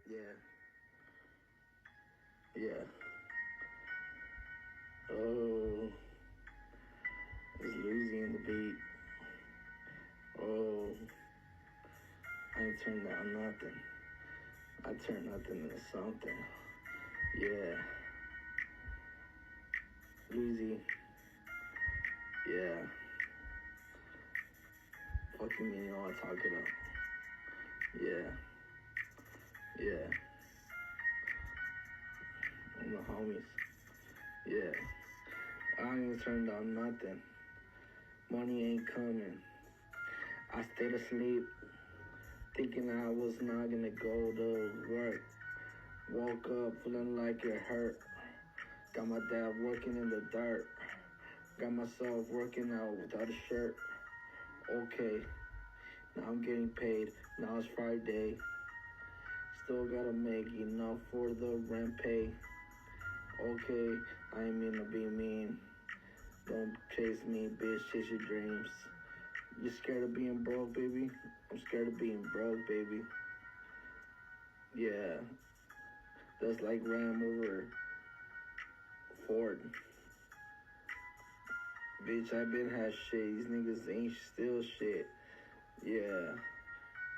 Yeah. Yeah. Oh, it's Luizzy in the beat. Oh, I ain't turned down nothing. I turned nothing into something. Yeah. Luizzy. Yeah. Fucking me, you know I talk it up. Yeah. Yeah. I'm the homies. Yeah. I ain't even turned down nothing. Money ain't coming. I stayed asleep, thinking I was not gonna go to work. Woke up feeling like it hurt. Got my dad working in the dirt. Got myself working out without a shirt. Okay, now I'm getting paid. Now it's Friday. Still gotta make enough for the rent pay. Okay, I ain't mean to be mean. Don't chase me, bitch, chase your dreams. You scared of being broke, baby? I'm scared of being broke, baby. Yeah, that's like Ram over Ford. Bitch, I been had shit. These niggas ain't still shit. Yeah,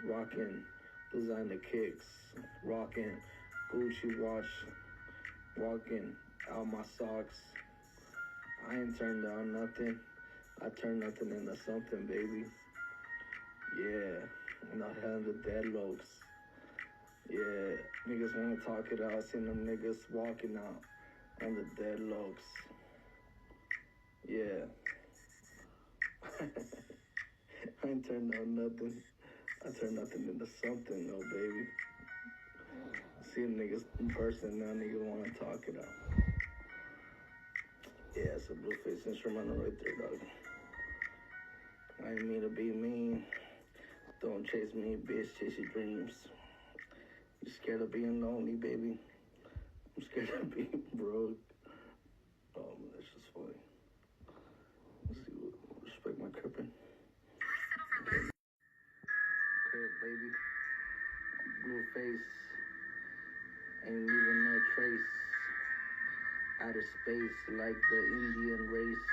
rockin' designer kicks, rockin' Gucci watch, walking out my socks. I ain't turned down nothing. I turned nothing into something, baby. Yeah, I'm not having the deadlocks. Yeah, niggas wanna talk it out. Seen them niggas walking out on the deadlocks. Yeah. I ain't turned down nothing. I turned nothing into something, though, baby. See them niggas in person now, niggas wanna talk it out. Yeah, it's a Blueface instrumental right there, dog. I ain't mean to be mean. Don't chase me, bitch, chase your dreams. You scared of being lonely, baby? I'm scared of being broke. Oh, man, that's just funny. Let's see, respect my crippin'. Okay. Crip, baby. Blueface. Ain't leaving no trace. Outer space like the Indian race.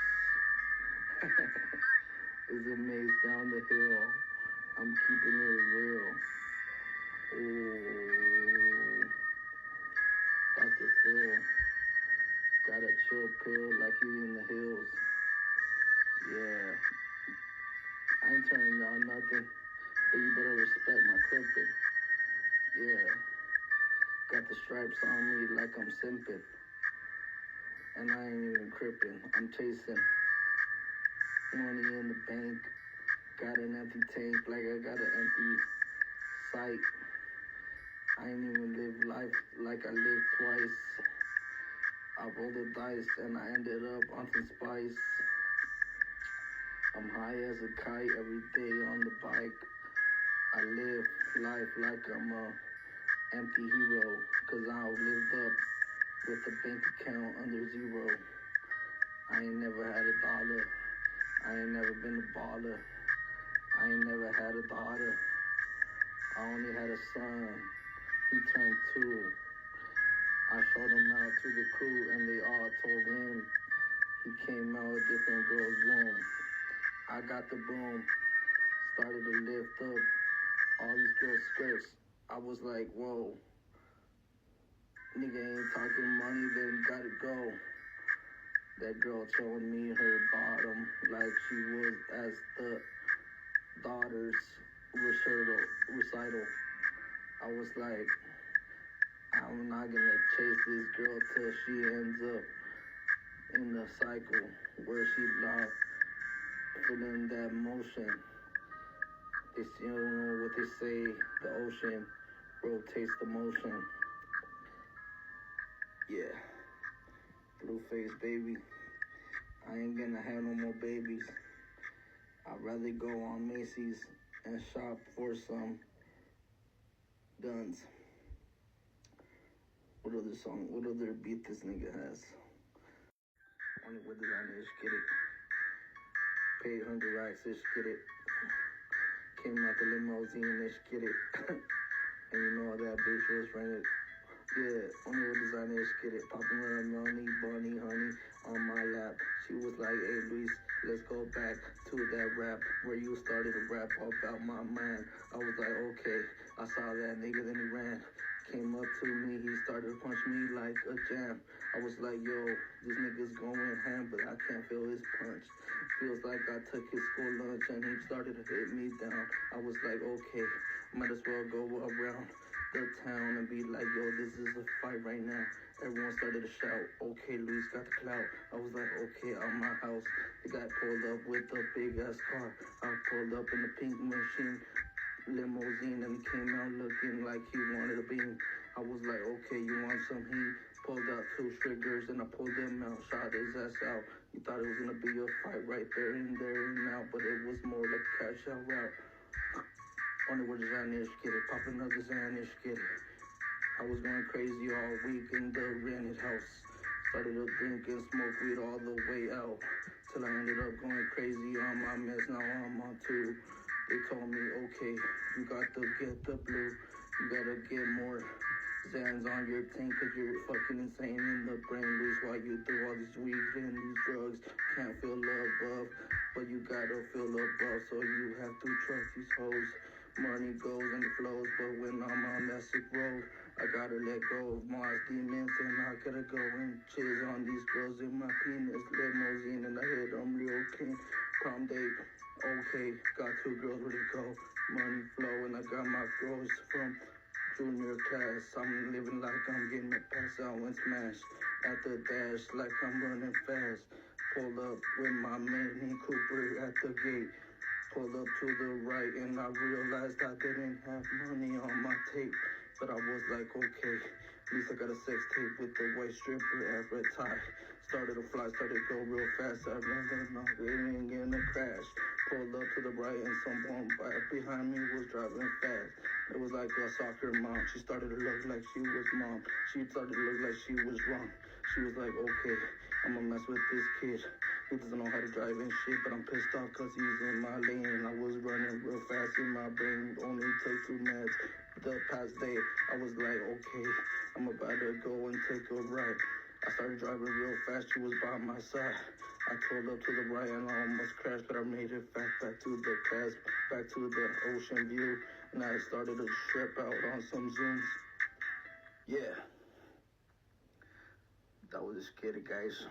Is a maze down the hill. I'm keeping it real. Ooh, Dr. Phil. Got a chill pill like he in the hills. Yeah. I ain't turning down nothing, but you better respect my crippin'. Yeah. Got the stripes on me like I'm simping. And I ain't even crippin'. I'm chasing money in the bank. Got an empty tank like I got an empty sight. I ain't even live life like I lived twice. I rolled the dice and I ended up on some spice. I'm high as a kite every day on the bike. I live life like I'm a empty hero, cause I lived up with the bank account under zero. I ain't never had a dollar. I ain't never been a baller. I ain't never had a daughter. I only had a son. He turned 2. I showed him out to the crew and they all told him he came out a different girl's womb. I got the broom, started to lift up all these girls' skirts. I was like, whoa, nigga ain't talking money, then gotta go. That girl showing me her bottom like she was as the daughter's recital. I was like, I'm not gonna chase this girl till she ends up in the cycle where she not feeling that motion. They you know what they say, the ocean rotates the motion. Yeah. Blueface, baby. I ain't gonna have no more babies. I'd rather go on Macy's and shop for some guns. What other beat this nigga has? Only with it on ish, get it. Paid 100 racks ish, get it. Came out the limousine ish, get it. And you know that bitch was rented. Yeah, only with designers get it. Popping with money, bunny, honey on my lap. She was like, hey, Luis, let's go back to that rap where you started to rap about my man. I was like, okay. I saw that nigga, then he ran. Came up to me, he started to punch me like a jam. I was like, yo, this nigga's going ham, but I can't feel his punch. Feels like I took his school lunch and he started to hit me down. I was like, okay, might as well go around the town and be like, yo, this is a fight right now. Everyone started to shout, okay, Luis got the clout. I was like, okay, out my house. The guy pulled up with a big ass car. I pulled up in the pink machine limousine and he came out looking like he wanted a beam. I was like, okay, you want some heat? Pulled out 2 triggers and I pulled them out, shot his ass out. You thought it was gonna be a fight right there and now, but it was more like a cash out route. Only where designers get it, popping up designers get it. I was going crazy all week in the rented house. Started to drink and smoke weed all the way out. Till I ended up going crazy on my meds, now I'm on 2. They told me, okay, you got to get the blue. You gotta get more Zans on your tank cause you're fucking insane in the brain. Lose while you do all these weed and these drugs. Can't feel love above, but you gotta feel above. So you have to trust these hoes. Money goes and flows, but when I'm on that sick road, I gotta let go of my demons and I gotta go and chill on these girls in my penis limousine and I hit them real clean. Prom date, okay, got 2 girls ready to go. Money flow and I got my girls from junior class. I'm living like I'm getting a pass out and smash at the dash like I'm running fast. Pull up with my Mini Cooper at the gate. Pulled up to the right and I realized I didn't have money on my tape. But I was like, okay, at least I got a sex tape with the white stripper at red tie. Started to fly, started to go real fast. I ran off, getting in a crash. Pulled up to the right and someone behind me was driving fast. It was like a soccer mom. She started to look like she was mom. She started to look like she was wrong. She was like, okay, I'm gonna mess with this kid. He doesn't know how to drive and shit, but I'm pissed off cause he's in my lane. I was running real fast in my brain, only take 2 meds. The past day, I was like, okay, I'm about to go and take a ride. I started driving real fast, she was by my side. I pulled up to the right and I almost crashed, but I made it back to the class, back to the ocean view. And I started to trip out on some zooms. Yeah. That was just kidding, guys.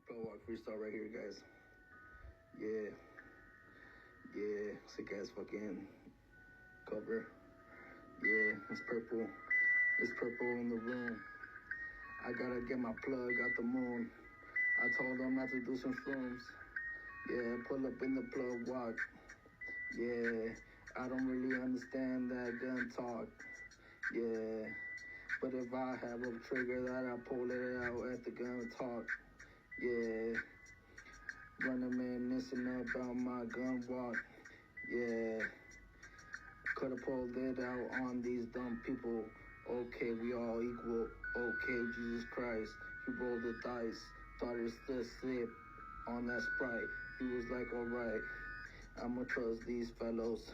Pro walk freestyle right here, guys. Yeah. Yeah. Sick ass fucking cover. Yeah. It's purple. It's purple in the room. I gotta get my plug out the moon. I told them not to do some shrooms. Yeah. Pull up in the plug walk. Yeah. I don't really understand that gun talk. Yeah. But if I have a trigger that I pull it out at the gun talk. Yeah. Running reminiscing about my gun walk. Yeah. Could've pulled it out on these dumb people. Okay, we all equal. Okay, Jesus Christ. He rolled the dice. Thought it was the slip on that Sprite. He was like, alright, I'ma trust these fellows.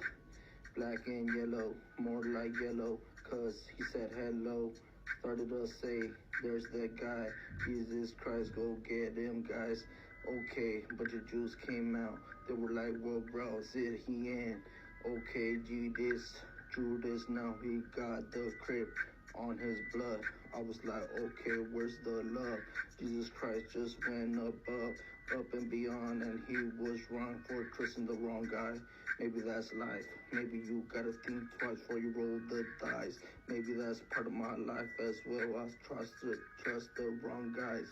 Black and yellow, more like yellow, cause he said hello. Started to say, there's that guy, Jesus Christ, go get him, guys. Okay, but your juice came out. They were like, well, bro, is it he in? Okay, Judas, now he got the crib on his blood. I was like, okay, where's the love? Jesus Christ just went above, up and beyond, and he was wrong for trusting the wrong guy. Maybe that's life. Maybe you gotta think twice before you roll the dice. Maybe that's part of my life as well. I trust the wrong guys.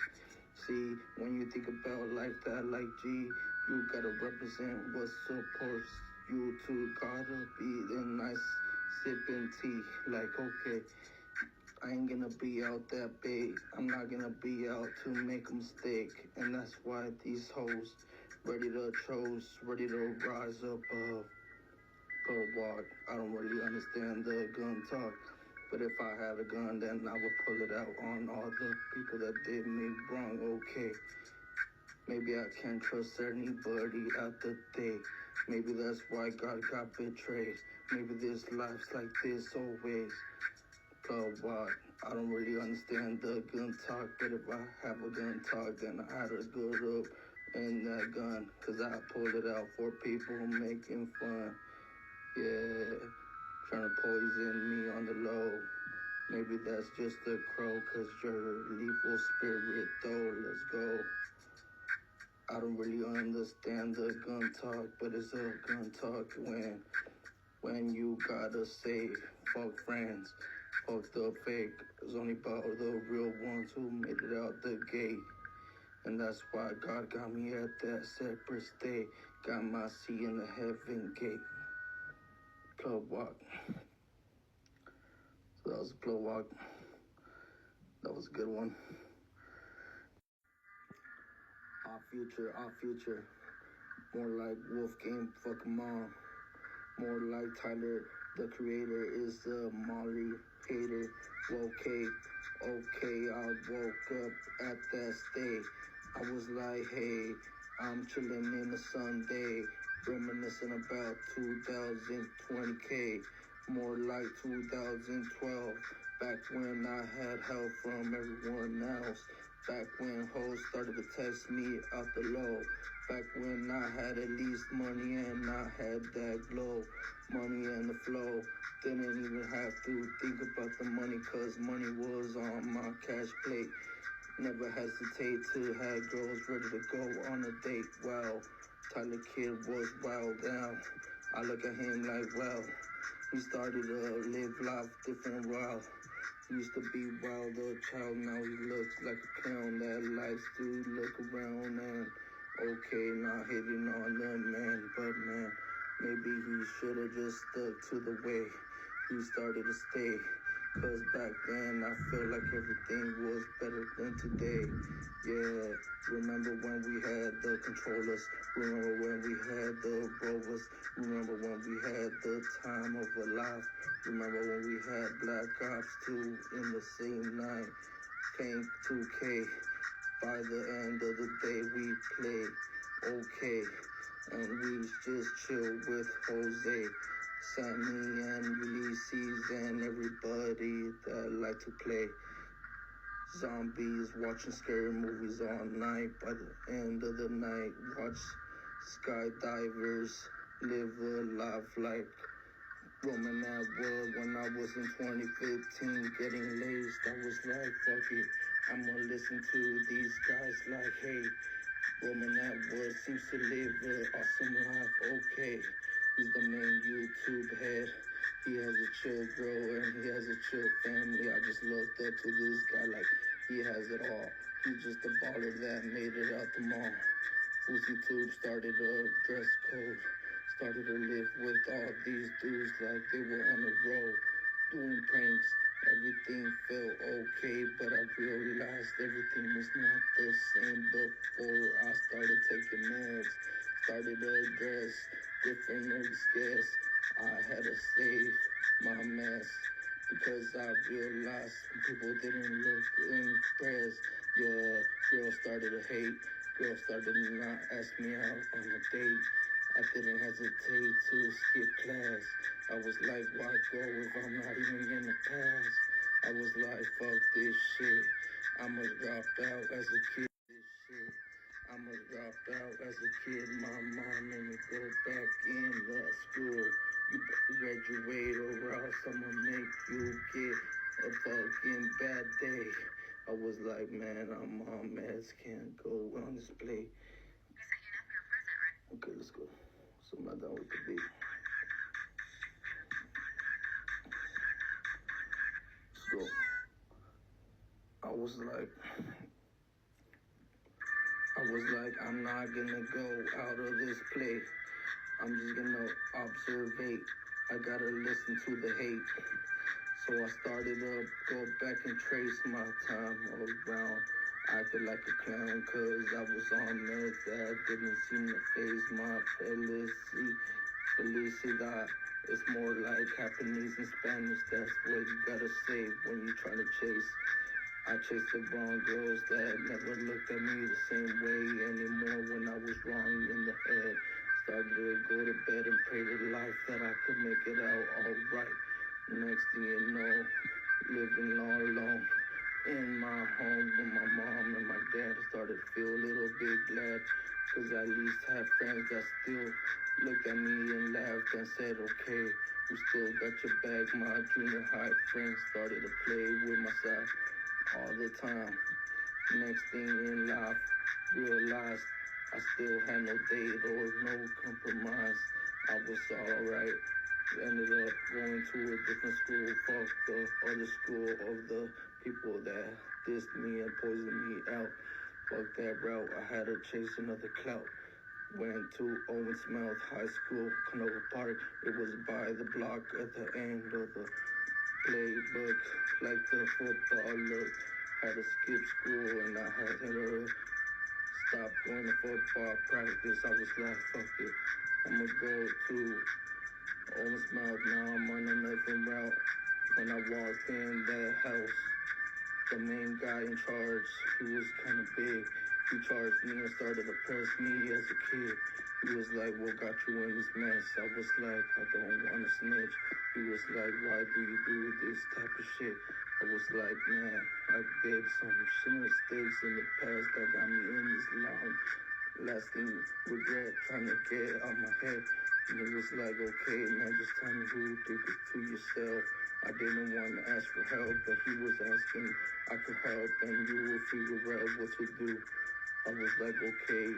See, when you think about life that like G, you gotta represent what supports you to. Gotta be the nice sipping tea. Like, okay, I ain't gonna be out that big. I'm not gonna be out to make a mistake. And that's why these hoes ready to ready to rise above. Go walk. I don't really understand the gun talk. But if I had a gun, then I would pull it out on all the people that did me wrong. Okay, maybe I can't trust anybody at the day. Maybe that's why God got betrayed. Maybe this life's like this always. But what? I don't really understand the gun talk, but if I have a gun talk, then I had a good up in that gun, cause I pulled it out for people making fun. Yeah, trying to poison me on the low. Maybe that's just a crow, cause you're a lethal spirit though, let's go. I don't really understand the gun talk, but it's a gun talk when you gotta say, fuck friends, fuck the fake. It's only about the real ones who made it out the gate. And that's why God got me at that separate state. Got my seat in the heaven gate. Plug walk. So that was a plug walk. That was a good one. Our future. More like Wolf Game, fuck 'em all. More like Tyler, the creator, is the Molly hater. Okay, I woke up at that state. I was like, hey, I'm chilling in the Sunday, reminiscing about 2020K, more like 2012, back when I had help from everyone else, back when hoes started to text me out the low, back when I had at least money and I had that glow, money and the flow. Didn't even have to think about the money, cause money was on my cash plate. Never hesitate to have girls ready to go on a date. Wow, Tyler Kid was wild down. I look at him like, wow, he started to live life different wild. Used to be wild, a child, now he looks like a clown that likes to look around and okay, not hitting on the man, but man, maybe he should've just stuck to the way he started to stay. Cause back then I felt like everything was better than today. Yeah, remember when we had the controllers, remember when we had the rovers, remember when we had the time of a life, remember when we had Black Ops 2 in the same night, playing 2K. By the end of the day we played okay, and we just chill with Jose, Sammy, and Ulysses, and everybody that like to play zombies, watching scary movies all night. By the end of the night, watch skydivers, live a life like Roman at world. When I was in 2015 getting laced, I was like, fuck it, I'ma listen to these guys like, hey, Roman Atwood seems to live an awesome life, okay. He's the main YouTube head. He has a chill girl and he has a chill family. I just looked up to this guy like he has it all. He's just a baller that made it out the mall. YouTube started a dress code. Started to live with all these dudes like they were on the road. Doing pranks. Everything felt okay, but I realized everything was not the same before I started taking meds. Started to dress different niggas guess. I had to save my mess because I realized people didn't look impressed. Yeah, girls started to hate. Girls started to not ask me out on a date. I didn't hesitate to skip class. I was like, why go if I'm not even in the past? I was like, fuck this shit. I'ma drop out as a kid. This shit. I'ma drop out as a kid. My mom made me go back in that school. You better graduate or else I'ma make you get a fucking bad day. I was like, man, I'm on meds, can't go on display. You said you're not your present, right? Okay, let's go. So I'm not done with the beat. Let's go. I was like, I'm not gonna go out of this place. I'm just gonna observate. I gotta listen to the hate. So I started to go back and trace my time around. I acted like a clown cause I was on meds that didn't seem to phase my felicidad. It's more like Japanese and Spanish, that's what you gotta say when you try to chase. I chased the wrong girls that never looked at me the same way anymore when I was wrong in the head. Started to go to bed and pray to life that I could make it out alright. Next thing you know, living all alone in my home with my mom and my dad. Started to feel a little bit glad, cause I at least have friends that still looked at me and laughed and said, okay, we still got your back. My junior high friends started to play with my side all the time. Next thing in life, realized I still had no date or no compromise. I was alright. Ended up going to a different school. Fuck the other school of the people that dissed me and poisoned me out. Fuck that route. I had to chase another clout. Went to Owens Mouth High School, Canova Park. It was by the block at the end of the playbook, like the footballer. Had to skip school and I had to stop going to football practice. I was like, fuck it. I'ma go to Owens Mouth. Now I'm on another route. When I walked in that house, the main guy in charge, he was kind of big. He charged me and started to press me as a kid. He was like, what got you in this mess? I was like, I don't want to snitch. He was like, why do you do this type of shit? I was like, man, I did some mistakes in the past that got me in this long lasting regret trying to get out my head. And he was like, okay, man, just tell me who did this to yourself. I didn't want to ask for help, but he was asking I could help and you will figure out what to do. I was like, okay.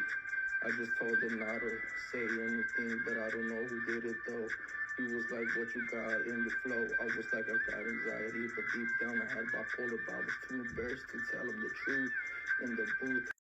I just told him not to say anything, but I don't know who did it though. He was like, what you got in the flow? I was like, I got anxiety, but deep down I had bipolar, but I was too embarrassed to tell him the truth in the booth.